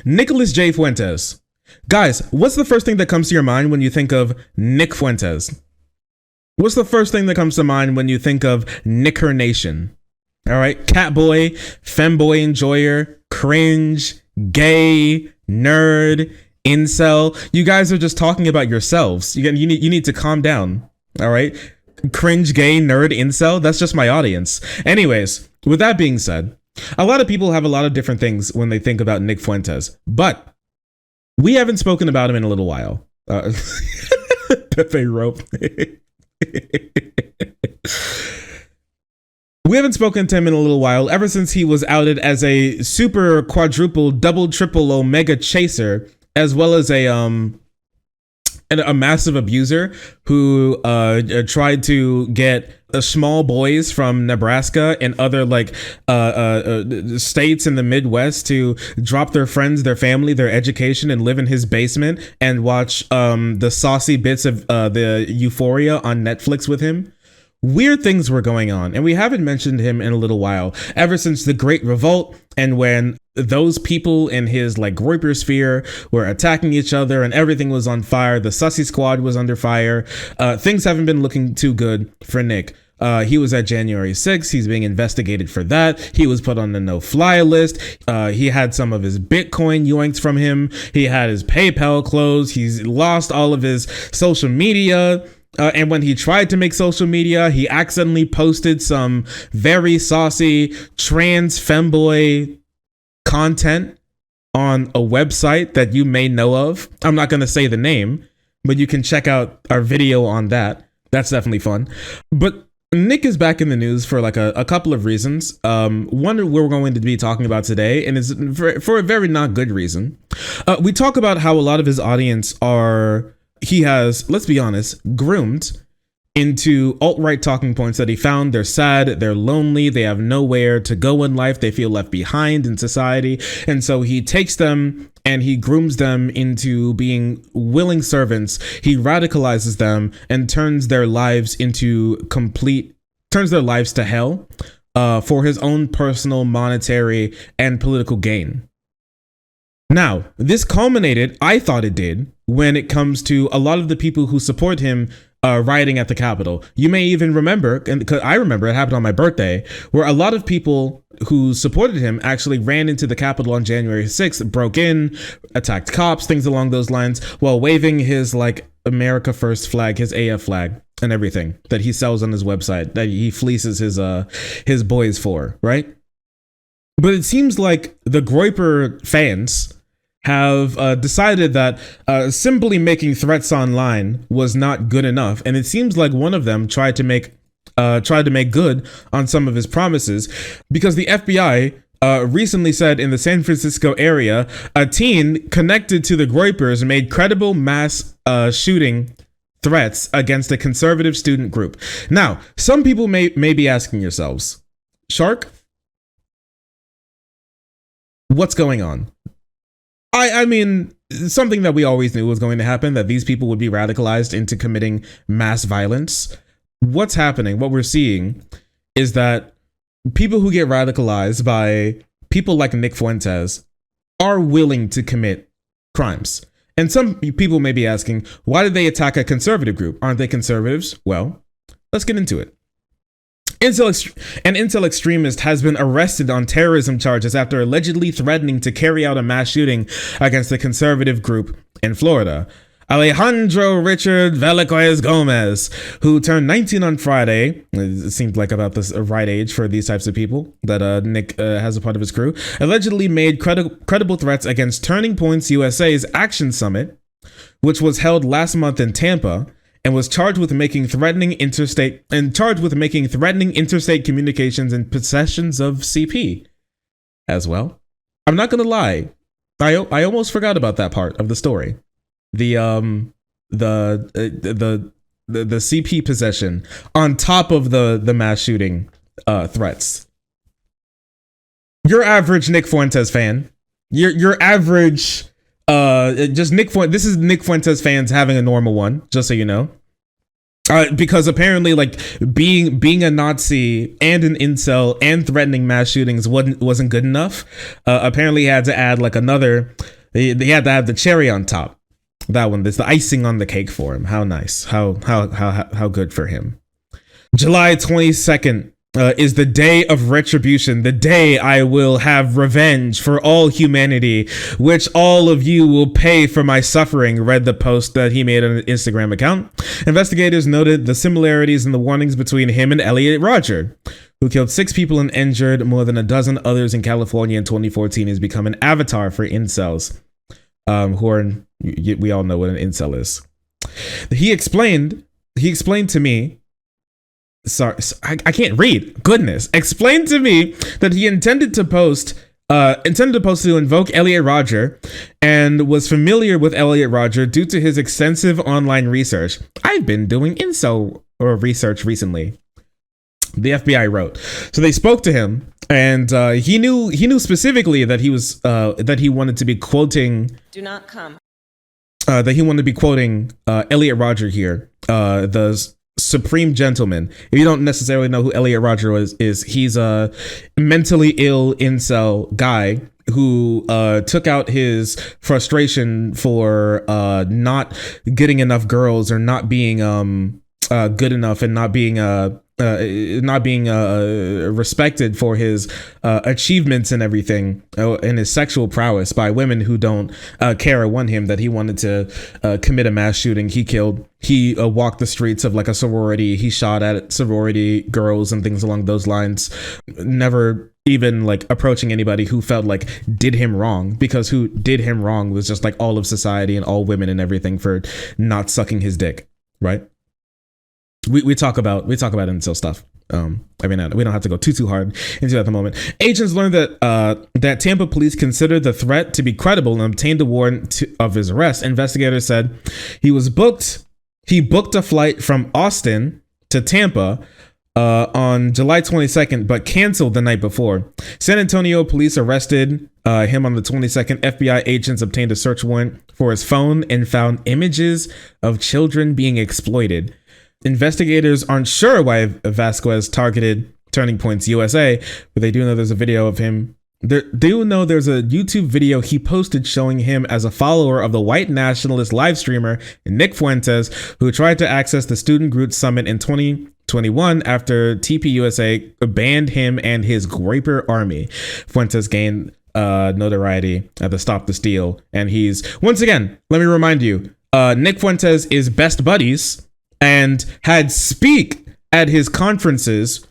Nicholas J. Fuentes. Guys, what's the first thing that comes to your mind when you think of Nick Fuentes? What's the first thing that comes to mind when you think of Nicker Nation? All right, catboy, femboy enjoyer, cringe, gay, nerd, incel. You guys are just talking about yourselves. You need to calm down. All right, cringe, gay, nerd, incel. That's just my audience. Anyways, with that being said, a lot of people have a lot of different things when they think about Nick Fuentes, but we haven't spoken about him in a little while. Pepe Rope. We haven't spoken to him in a little while, ever since he was outed as a super quadruple, double, triple, omega chaser, as well as a massive abuser who tried to get small boys from Nebraska and other states in the Midwest to drop their friends, their family, their education, and live in his basement and watch the saucy bits of the Euphoria on Netflix with him. Weird things were going on, and we haven't mentioned him in a little while, ever since the Great Revolt, and when those people in his Groyper sphere were attacking each other and everything was on fire. The Sussy Squad was under fire. Things haven't been looking too good for Nick. He was at January 6th. He's being investigated for that. He was put on the no-fly list. He had some of his Bitcoin yoinked from him. He had his PayPal closed. He's lost all of his social media. And when he tried to make social media, he accidentally posted some very saucy trans femboy content on a website that you may know of. I'm not going to say the name, but you can check out our video on that. That's definitely fun. But Nick is back in the news for a couple of reasons. One we're going to be talking about today, and is for a very not good reason. We talk about how a lot of his audience he has, let's be honest, groomed into alt-right talking points that he found. They're sad, they're lonely, they have nowhere to go in life, they feel left behind in society. And so he takes them and he grooms them into being willing servants. He radicalizes them and turns their lives to hell for his own personal, monetary, and political gain. Now, this culminated, I thought it did, when it comes to a lot of the people who support him rioting at the Capitol. You may even remember, and because I remember it happened on my birthday, where a lot of people who supported him actually ran into the Capitol on January 6th, broke in, attacked cops, things along those lines, while waving his America First flag, his AF flag, and everything that he sells on his website, that he fleeces his boys for, right? But it seems like the Groyper fans have decided that simply making threats online was not good enough, and it seems like one of them tried to make good on some of his promises, because the FBI recently said in the San Francisco area, a teen connected to the Groypers made credible mass shooting threats against a conservative student group. Now, some people may be asking yourselves, Shark, what's going on? I mean, something that we always knew was going to happen, that these people would be radicalized into committing mass violence. What's happening, what we're seeing, is that people who get radicalized by people like Nick Fuentes are willing to commit crimes. And some people may be asking, why did they attack a conservative group? Aren't they conservatives? Well, let's get into it. An incel extremist has been arrested on terrorism charges after allegedly threatening to carry out a mass shooting against a conservative group in Florida. Alejandro Richard Velasquez Gomez, who turned 19 on Friday, it seemed like about the right age for these types of people that Nick has a part of his crew, allegedly made credible threats against Turning Points USA's Action Summit, which was held last month in Tampa, and was charged with making threatening interstate communications and possessions of CP as well. I'm not gonna lie, I almost forgot about that part of the story. The CP possession on top of the mass shooting threats. Your average Nick Fuentes fan, your average just Nick Fuentes. This is Nick Fuentes fans having a normal one, just so you know. Because apparently, being a Nazi and an incel and threatening mass shootings wasn't good enough. Apparently, he had to add another He had to have the cherry on top. That one, there's the icing on the cake for him. How nice. How good for him. July 22nd is the day of retribution, the day I will have revenge for all humanity, which all of you will pay for my suffering, read the post that he made on an Instagram account. Investigators noted the similarities and the warnings between him and Elliot Rodger, who killed 6 people and injured more than a dozen others in California in 2014, has become an avatar for incels, who are, we all know what an incel is. He explained to me, sorry, I can't read. Goodness. Explained to me that he intended to post to invoke Elliot Rodger and was familiar with Elliot Rodger due to his extensive online research. I've been doing incel research recently, the FBI wrote. So they spoke to him, and he knew specifically that he wanted to be quoting. Do not come. That he wanted to be quoting Elliot Rodger here, the Supreme Gentleman. If you don't necessarily know who Elliot Rodger is he's a mentally ill incel guy who took out his frustration for not getting enough girls, or not being good enough, and not being respected for his achievements and everything, and his sexual prowess by women who don't care or want him, that he wanted to commit a mass shooting. He walked the streets of like a sorority. He shot at sorority girls and things along those lines, never even like approaching anybody who felt like did him wrong, because who did him wrong was just like all of society and all women and everything for not sucking his dick, right? We talk about incel stuff every now and then. We don't have to go too hard into that at the moment. Agents learned that Tampa police considered the threat to be credible and obtained a warrant of his arrest. Investigators said he booked a flight from Austin to Tampa on July 22nd, but canceled the night before. San Antonio police arrested him on the 22nd. FBI agents obtained a search warrant for his phone and found images of children being exploited. Investigators aren't sure why Vasquez targeted Turning Points USA, but they do know there's a video of him. They do know there's a YouTube video he posted showing him as a follower of the white nationalist live streamer Nick Fuentes, who tried to access the Student Group Summit in 2021 after TPUSA banned him and his Graper army. Fuentes gained notoriety at the Stop the Steal, and he's, once again, let me remind you, Nick Fuentes is best buddies and had speak at his conferences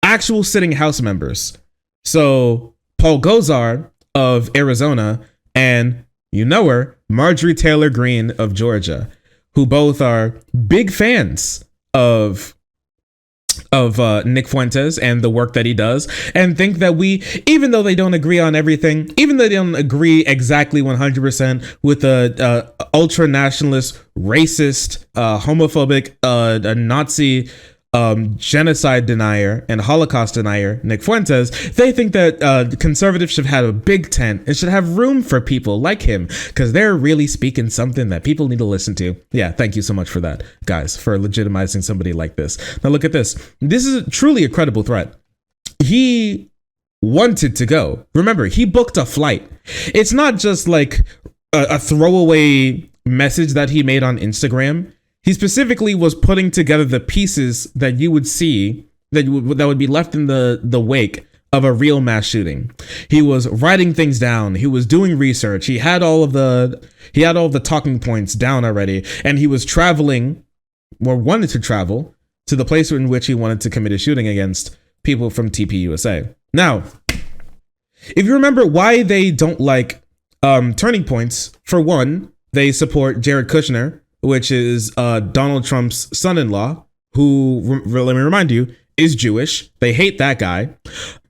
actual sitting house members. So Paul Gosar of Arizona and, you know her, Marjorie Taylor Greene of Georgia, who both are big fans of Nick Fuentes and the work that he does, and think that even though they don't agree on everything, even though they don't agree exactly 100% with the ultra nationalist, racist, homophobic, Nazi, genocide denier and Holocaust denier Nick Fuentes, they think that conservatives should have a big tent and should have room for people like him, because they're really speaking something that people need to listen to. Yeah, thank you so much for that, guys, for legitimizing somebody like this. Now look at this. This is truly a credible threat. He wanted to go. Remember, he booked a flight. It's not just like a throwaway message that he made on Instagram. He specifically was putting together the pieces that you would see that would be left in the wake of a real mass shooting. He was writing things down. He was doing research. He had all of the talking points down already, and he was traveling, or wanted to travel, to the place in which he wanted to commit a shooting against people from TPUSA. Now, if you remember why they don't like Turning Points, for one, they support Jared Kushner, which is Donald Trump's son-in-law, who, let me remind you, is Jewish. They hate that guy.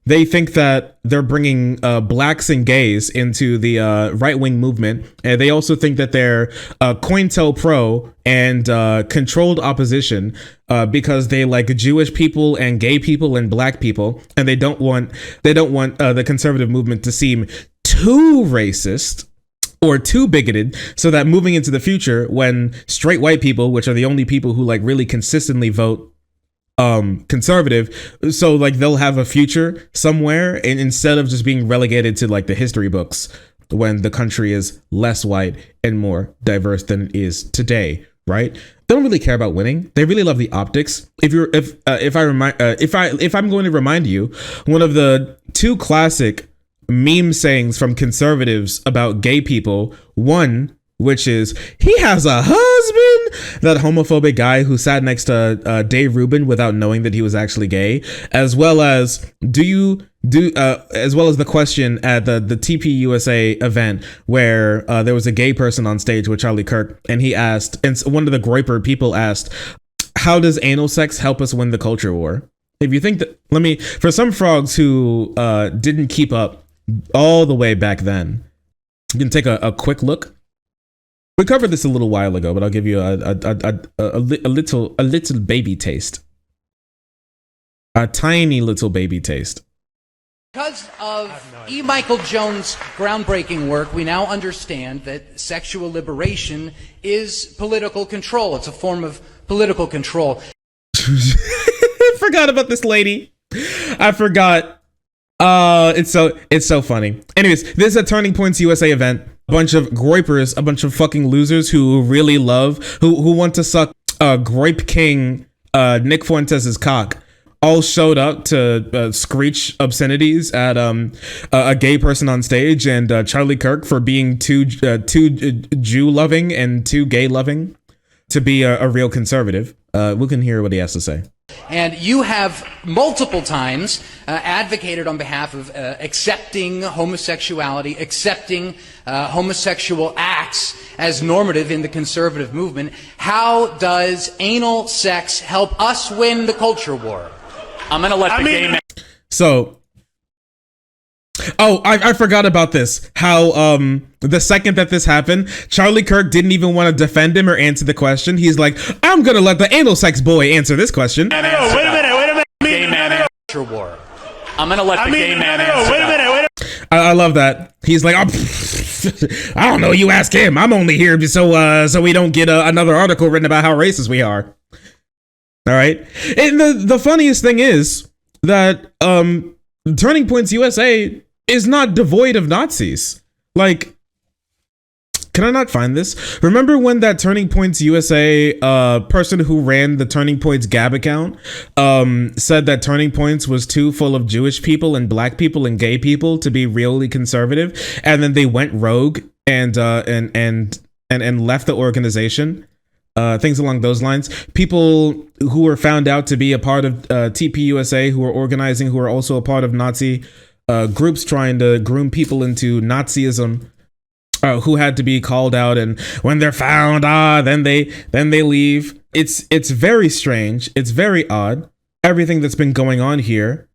They think that they're bringing blacks and gays into the right-wing movement. And they also think that they're COINTELPRO and controlled opposition because they like Jewish people and gay people and black people. And they don't want the conservative movement to seem too racist or too bigoted, so that moving into the future, when straight white people, which are the only people who like really consistently vote conservative, so like they'll have a future somewhere, and instead of just being relegated to like the history books when the country is less white and more diverse than it is today, right? They don't really care about winning. They really love the optics. If I'm going to remind you, one of the two classic meme sayings from conservatives about gay people, one which is, he has a husband, that homophobic guy who sat next to Dave Rubin without knowing that he was actually gay, as well as as well as the question at the TPUSA event where there was a gay person on stage with Charlie Kirk, and he asked, and one of the Groyper people asked, how does anal sex help us win the culture war? If you think that, for some frogs who didn't keep up all the way back then, you can take a quick look. We covered this a little while ago, but I'll give you a little baby taste. A tiny little baby taste. Because of E. Michael Jones' groundbreaking work, we now understand that sexual liberation is political control. It's a form of political control. I forgot about this lady. I forgot. It's so funny. Anyways, this is a Turning Points USA event. A bunch of Groypers, a bunch of fucking losers who really love, who want to suck Groyp King Nick Fuentes' cock, all showed up to screech obscenities at a gay person on stage, and Charlie Kirk for being too Jew loving and too gay loving to be a real conservative. We can hear what he has to say. And you have multiple times advocated on behalf of accepting homosexuality, accepting homosexual acts as normative in the conservative movement. How does anal sex help us win the culture war? I'm going to let the gay man... So, I forgot about this. How the second that this happened, Charlie Kirk didn't even want to defend him or answer the question. He's like, I'm going to let the anal sex boy answer this question. No, wait a minute. Gay man culture war. I'm going to let the gay man answer. Wait a minute. I love that. He's like, I don't know, you ask him. I'm only here so we don't get another article written about how racist we are. All right. And the funniest thing is that Turning Points USA is not devoid of Nazis. Like, can I not find this? Remember when that Turning Points USA person who ran the Turning Points Gab account said that Turning Points was too full of Jewish people and black people and gay people to be really conservative, and then they went rogue and left the organization? Things along those lines. People who were found out to be a part of TPUSA, who were organizing, who were also a part of Nazi groups trying to groom people into Nazism, who had to be called out, and when they're found, then they leave. It's very strange. It's very odd. Everything that's been going on here.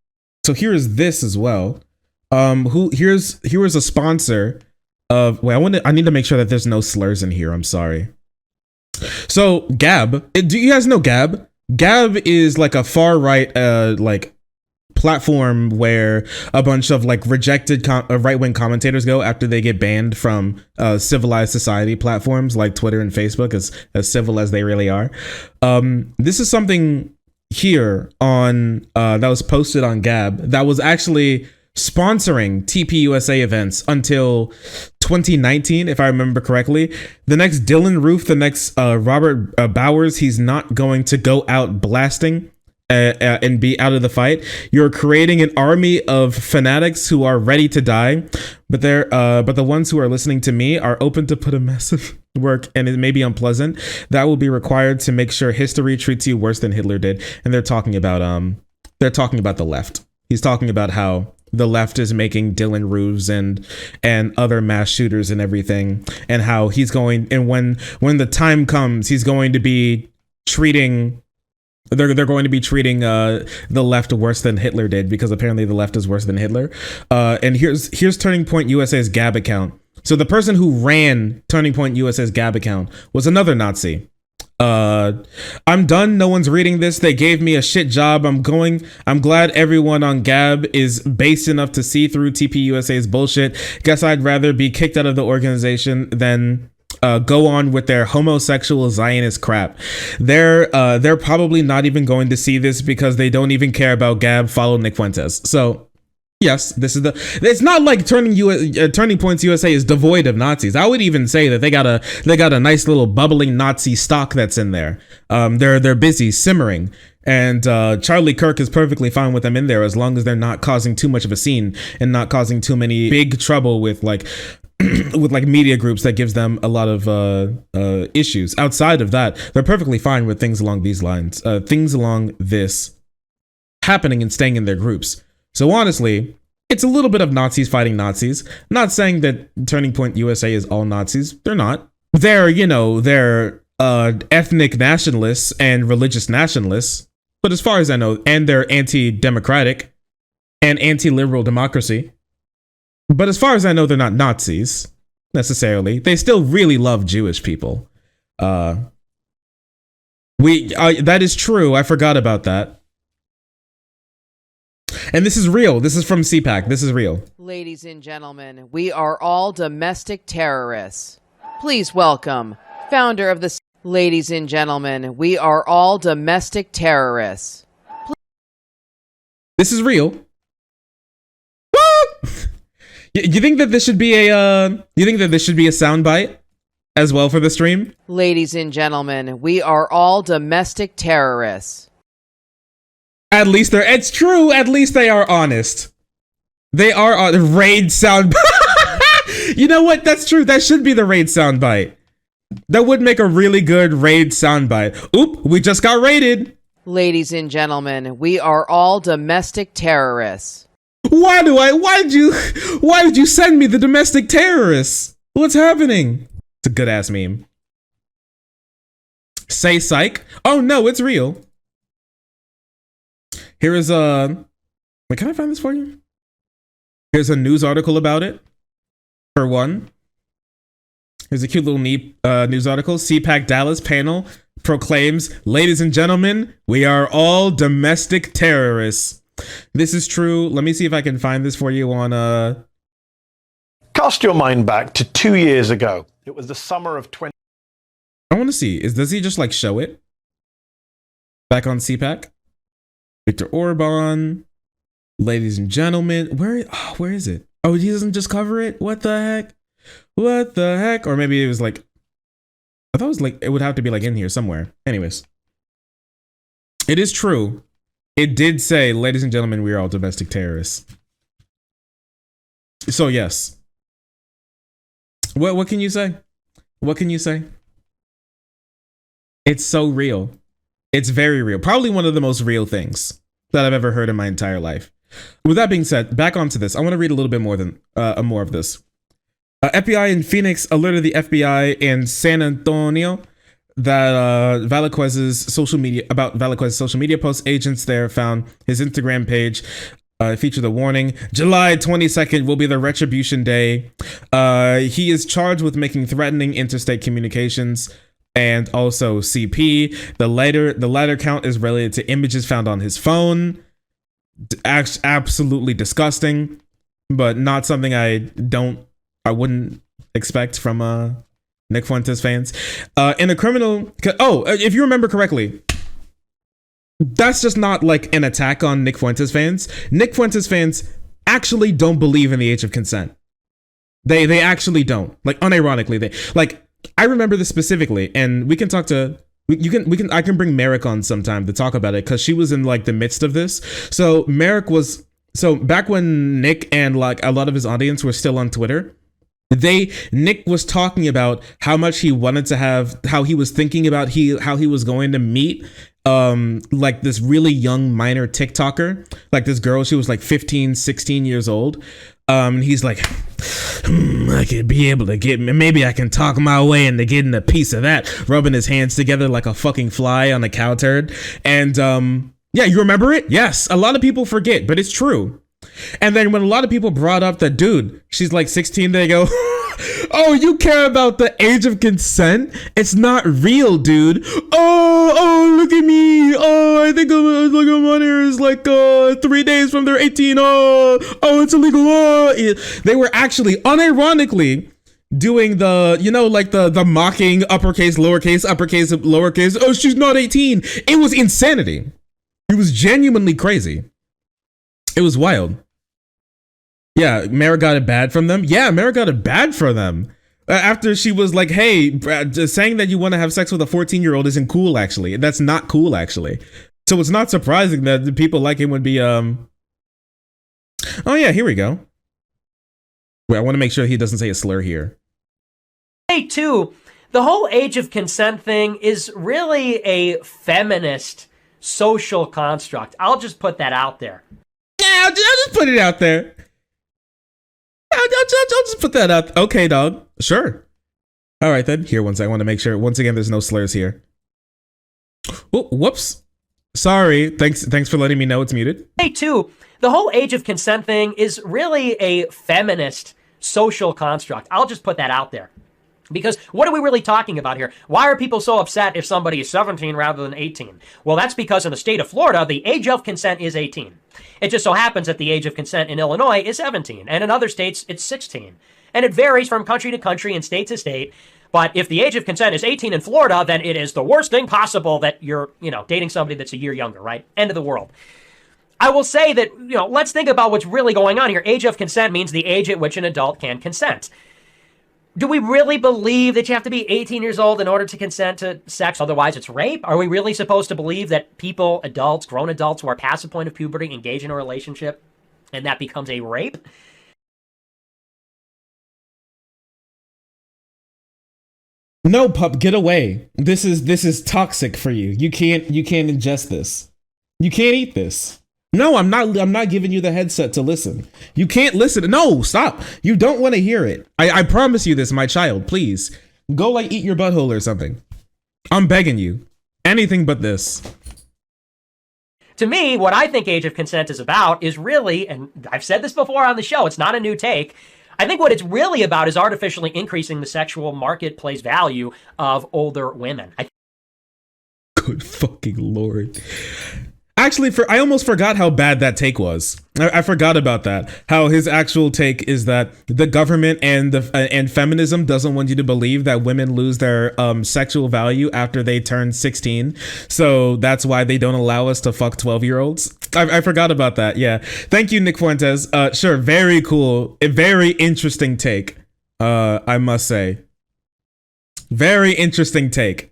So here's this as well. Here's a sponsor of. Wait, I need to make sure that there's no slurs in here. I'm sorry. So Gab, do you guys know Gab? Gab is like a far right like platform where a bunch of like rejected right-wing commentators go after they get banned from civilized society platforms like Twitter and Facebook, as civil as they really are. This is something here on that was posted on Gab that was actually sponsoring TPUSA events until 2019, if I remember correctly. The next Dylan Roof, the next Robert Bowers, he's not going to go out blasting and be out of the fight. You're creating an army of fanatics who are ready to die, but the ones who are listening to me are open to put a massive work, and it may be unpleasant, that will be required to make sure history treats you worse than Hitler did. And they're talking about the left. He's talking about how the left is making Dylan Roofs and other mass shooters and everything, and how he's going, and when the time comes, he's going to be treating they're going to be treating the left worse than Hitler did, because apparently the left is worse than Hitler. And here's Turning Point USA's Gab account. So the person who ran Turning Point USA's Gab account was another Nazi. I'm done. No one's reading this. They gave me a shit job. I'm glad everyone on Gab is base enough to see through TPUSA's bullshit. Guess I'd rather be kicked out of the organization than go on with their homosexual Zionist crap. They're probably not even going to see this because they don't even care about Gab. Follow Nick Fuentes. So Yes, this is the. It's not like Turning Points USA is devoid of Nazis. I would even say that they got a nice little bubbling Nazi stock that's in there. They're busy simmering, and Charlie Kirk is perfectly fine with them in there as long as they're not causing too much of a scene and not causing too many big trouble with like with like media groups that gives them a lot of issues. Outside of that, they're perfectly fine with things along these lines, things along this happening and staying in their groups. So honestly, it's a little bit of Nazis fighting Nazis. Not saying that Turning Point USA is all Nazis. They're not. They're ethnic nationalists and religious nationalists. But as far as I know, and they're anti-democratic and anti-liberal democracy. But as far as I know, they're not Nazis necessarily. They still really love Jewish people. That is true. I forgot about that. And this is real. This is from CPAC. This is real. Ladies and gentlemen, we are all domestic terrorists. Please welcome founder of the... Ladies and gentlemen, we are all domestic terrorists. This is real. You think that this should be a soundbite as well for the stream? Ladies and gentlemen, we are all domestic terrorists. At least it's true. At least they are honest. They are on raid sound. You know what? That's true. That should be the raid soundbite. That would make a really good raid soundbite. Oop, we just got raided. Ladies and gentlemen, we are all domestic terrorists. Why did you send me the domestic terrorists? What's happening? It's a good ass meme. Say psych. Oh no, it's real. Here is wait, can I find this for you? Here's a news article about it. For one. Here's a cute little news article. CPAC Dallas panel proclaims, ladies and gentlemen, we are all domestic terrorists. This is true. Let me see if I can find this for you on Cast your mind back to 2 years ago. It was the summer of 20. I want to see. Does he just like show it? Back on CPAC? Viktor Orban. Ladies and gentlemen. Where is it? Oh, he doesn't just cover it? What the heck? What the heck? Or maybe it was like, I thought it was like, it would have to be like in here somewhere. Anyways. It is true. It did say, ladies and gentlemen, we are all domestic terrorists. So yes. What can you say? What can you say? It's so real. It's very real. Probably one of the most real things that I've ever heard in my entire life. With that being said, back onto this. I want to read a little bit more of this. FBI in Phoenix alerted the FBI in San Antonio that Velasquez's social media posts. Agents there found his Instagram page. Featured a warning. July 22nd will be the retribution day. He is charged with making threatening interstate communications and also CP. The latter count is related to images found on his phone. Absolutely disgusting, but not something I wouldn't expect from Nick Fuentes fans. In a criminal, if you remember correctly, that's just not like an attack on Nick Fuentes fans. Nick Fuentes fans actually don't believe in the age of consent. They actually don't. Like unironically, they like. I remember this specifically, and we can talk to. I can bring Merrick on sometime to talk about it because she was in like the midst of this. So Merrick was back when Nick and like a lot of his audience were still on Twitter. Nick was talking about how much he wanted to have, how he was thinking about how he was going to meet like this really young minor TikToker, like this girl, she was like 15, 16 years old. He's like, I could be able to maybe I can talk my way into getting a piece of that, rubbing his hands together like a fucking fly on a cow turd. And yeah, you remember it? Yes, a lot of people forget, but it's true. And then when a lot of people brought up that, dude, she's like 16, they go, oh, you care about the age of consent? It's not real, dude. Oh, look at me. Oh, I think I'm on here is like 3 days from their 18. Oh, it's illegal. They were actually unironically doing the, like the mocking uppercase, lowercase, uppercase, lowercase. Oh, she's not 18. It was insanity. It was genuinely crazy. It was wild. Yeah, Mara got it bad from them. Yeah, Mara got it bad for them. After she was like, hey, just saying that you want to have sex with a 14-year-old isn't cool, actually. That's not cool, actually. So it's not surprising that the people like him would be, oh yeah, here we go. Wait, I want to make sure he doesn't say a slur here. Hey, too, the whole age of consent thing is really a feminist social construct. I'll just put that out there. Yeah, I'll just put it out there. I'll just put that out. Okay, dog. Sure. All right, then. Here, once I want to make sure. Once again, there's no slurs here. Oh, whoops. Sorry. Thanks for letting me know it's muted. Hey, too, the whole age of consent thing is really a feminist social construct. I'll just put that out there. Because what are we really talking about here? Why are people so upset if somebody is 17 rather than 18? Well, that's because in the state of Florida, the age of consent is 18. It just so happens that the age of consent in Illinois is 17, and in other states, it's 16. And it varies from country to country and state to state. But if the age of consent is 18 in Florida, then it is the worst thing possible that you're, dating somebody that's a year younger, right? End of the world. I will say that, let's think about what's really going on here. Age of consent means the age at which an adult can consent. Do we really believe that you have to be 18 years old in order to consent to sex? Otherwise, it's rape? Are we really supposed to believe that people, adults, grown adults who are past the point of puberty engage in a relationship and that becomes a rape? No, pup, get away. This is toxic for you. You can't ingest this. You can't eat this. No, I'm not giving you the headset to listen. You can't listen. No, stop. You don't want to hear it. I promise you this, my child. Please go eat your butthole or something. I'm begging you. Anything but this. To me, what I think age of consent is about is really, and I've said this before on the show, it's not a new take. I think what it's really about is artificially increasing the sexual marketplace value of older women. Good fucking Lord. Actually, I almost forgot how bad that take was. I forgot about that. How his actual take is that the government and feminism doesn't want you to believe that women lose their sexual value after they turn 16. So that's why they don't allow us to fuck 12-year-olds. I forgot about that. Yeah. Thank you, Nick Fuentes. Sure. Very cool. A very interesting take. I must say. Very interesting take,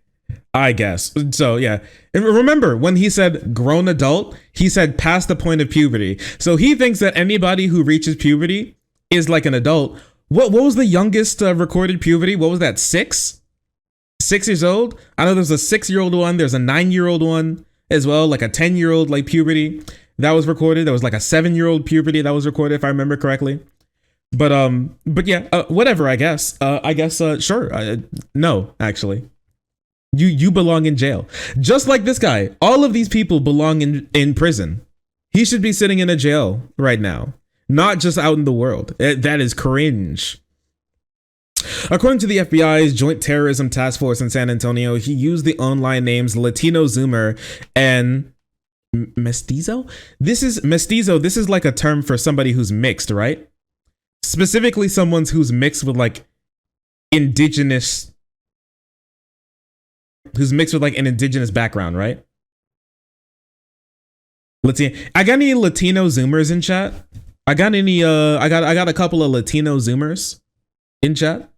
I guess. So yeah. And remember, when he said grown adult, he said past the point of puberty. So he thinks that anybody who reaches puberty is like an adult. What was the youngest recorded puberty? What was that? 6 years old? I know there's a 6-year-old one. There's a 9-year-old one as well, like a 10-year-old like puberty that was recorded. There was like a 7-year-old puberty that was recorded, if I remember correctly. But yeah, whatever. I guess. Sure. No, actually. You belong in jail. Just like this guy. All of these people belong in prison. He should be sitting in a jail right now, not just out in the world. That is cringe. According to the FBI's Joint Terrorism Task Force in San Antonio, he used the online names Latino Zoomer and Mestizo? This is like a term for somebody who's mixed, right? Specifically someone who's mixed with like indigenous, who's mixed with like an indigenous background, right? Let's see. I got any Latino Zoomers in chat? I got a couple of Latino Zoomers in chat.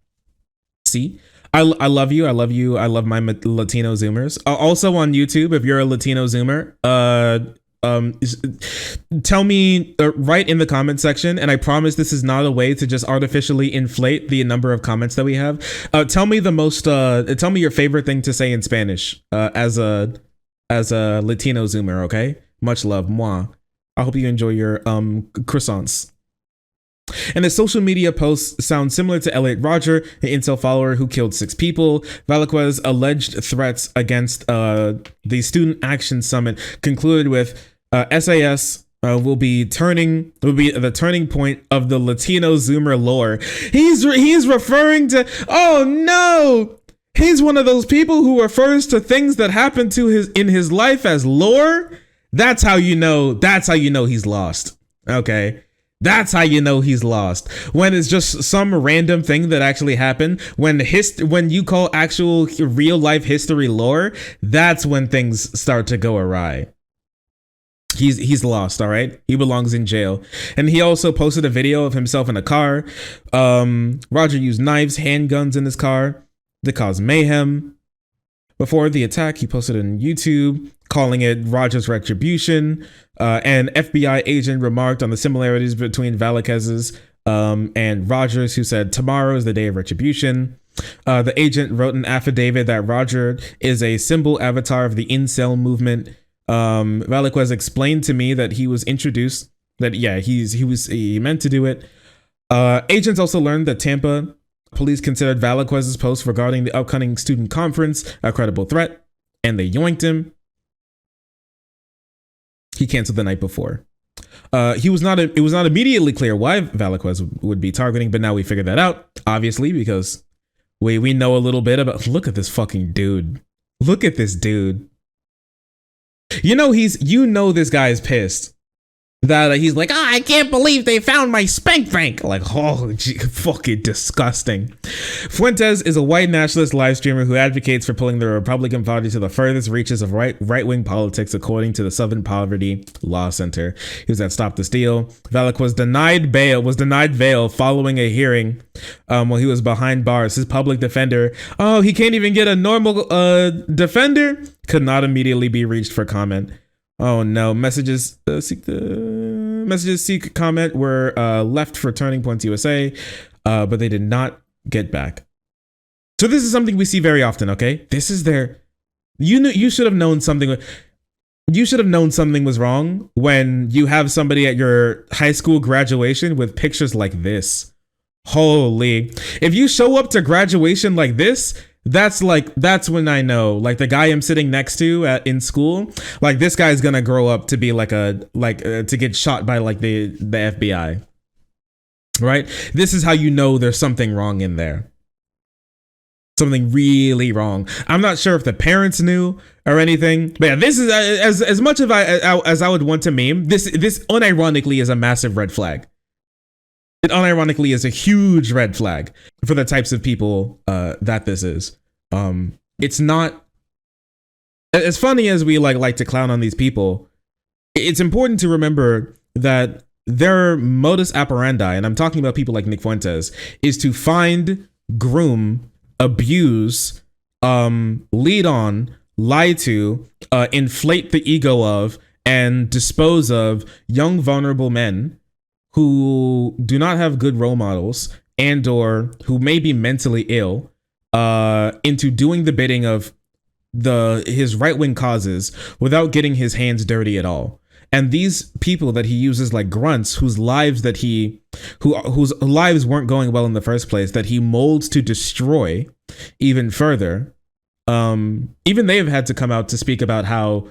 See, I love you. I love my Latino Zoomers. Also on YouTube, if you're a Latino Zoomer, tell me, write in the comment section, and I promise this is not a way to just artificially inflate the number of comments that we have. Tell me tell me your favorite thing to say in Spanish as a Latino Zoomer. Okay, much love, moi. I hope you enjoy your croissants. And his social media posts sound similar to Elliot Rodger, an Intel follower who killed 6 people. Velasquez's alleged threats against the Student Action Summit concluded with SAS will be the turning point of the Latino Zoomer lore. He's referring to, oh no, he's one of those people who refers to things that happened to in his life as lore. That's how you know he's lost. Okay. That's how you know he's lost. When it's just some random thing that actually happened. When you call actual real life history lore, that's when things start to go awry. He's lost, all right? He belongs in jail. And he also posted a video of himself in a car. Roger used knives, handguns in his car to cause mayhem. Before the attack, he posted on YouTube calling it Roger's retribution. An FBI agent remarked on the similarities between Velasquez's and Rogers, who said, "Tomorrow is the day of retribution." The agent wrote an affidavit that Roger is a symbol avatar of the incel movement. Velasquez explained to me that he was introduced, that he meant to do it. Agents also learned that Tampa police considered Velasquez's post regarding the upcoming student conference a credible threat, and they yoinked him. He canceled the night before. It was not immediately clear why Velasquez would be targeting, but now we figured that out, obviously, because we know a little bit about. Look at this fucking dude. Look at this dude. You know this guy is pissed that he's like, I can't believe they found my spank bank. Like, oh, gee, fucking disgusting. Fuentes is a white nationalist live streamer who advocates for pulling the Republican Party to the furthest reaches of right-wing politics, according to the Southern Poverty Law Center. He was at Stop the Steal. Velasquez was denied bail following a hearing while he was behind bars. His public defender, he can't even get a normal defender, could not immediately be reached for comment. Oh no, messages seek comment were left for Turning Points USA, but they did not get back. So this is something we see very often, okay? This is you should have known something. You should have known something was wrong when you have somebody at your high school graduation with pictures like this. Holy. If you show up to graduation like this, that's when I know, like, the guy I'm sitting next to in school, like, this guy's gonna grow up to be to get shot by like the FBI, right? This is how you know there's something wrong in there. Something really wrong. I'm not sure if the parents knew or anything, but yeah, this is as much as I would want to meme. This unironically is a massive red flag. It unironically is a huge red flag for the types of people that this is. It's not as funny as we like to clown on these people. It's important to remember that their modus operandi, and I'm talking about people like Nick Fuentes, is to find, groom, abuse, lead on, lie to, inflate the ego of, and dispose of young vulnerable men who do not have good role models and or who may be mentally ill into doing the bidding of his right-wing causes without getting his hands dirty at all. And these people that he uses like grunts, whose lives weren't going well in the first place, that he molds to destroy even further, even they have had to come out to speak about how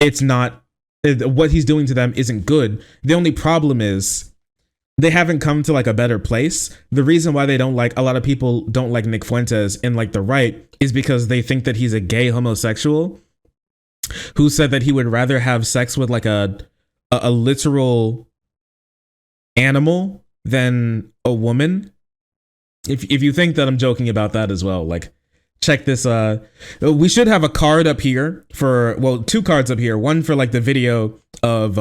it's not, what he's doing to them isn't good. The only problem is they haven't come to like a better place. The reason why a lot of people don't like Nick Fuentes in like the right is because they think that he's a gay homosexual who said that he would rather have sex with like a literal animal than a woman. If you think that I'm joking about that as well, like, check this. We should have a card up here two cards up here. One for like the video of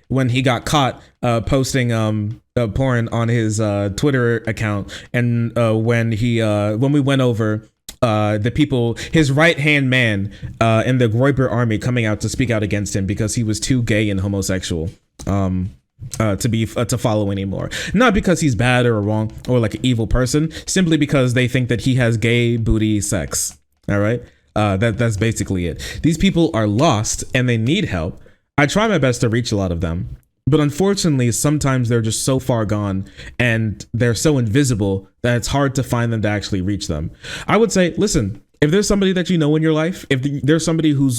when he got caught posting porn on his Twitter account, and when we went over the people, his right hand man in the Groyper army coming out to speak out against him because he was too gay and homosexual to follow anymore. Not because he's bad or wrong or like an evil person, simply because they think that he has gay booty sex. All right, that's basically it. These people are lost and they need help. I try my best to reach a lot of them, but unfortunately, sometimes they're just so far gone and they're so invisible that it's hard to find them to actually reach them. I would say, listen, if there's somebody that you know in your life, if there's somebody who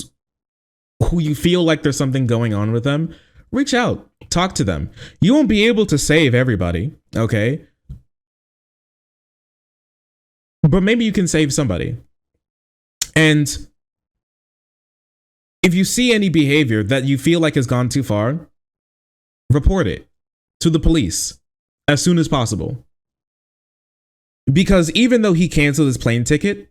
you feel like there's something going on with them, reach out, talk to them. You won't be able to save everybody, okay? But maybe you can save somebody. And if you see any behavior that you feel like has gone too far, report it to the police as soon as possible. Because even though he canceled his plane ticket,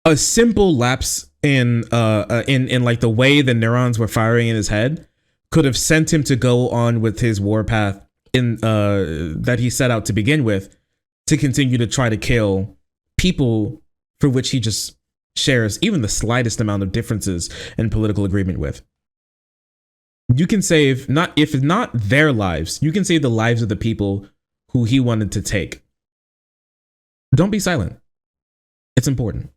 a simple lapse in like the way the neurons were firing in his head could have sent him to go on with his warpath in that he set out to begin with, to continue to try to kill people for which he just shares even the slightest amount of differences in political agreement with. You can save, not if not their lives, you can save the lives of the people who he wanted to take. Don't be silent. It's important.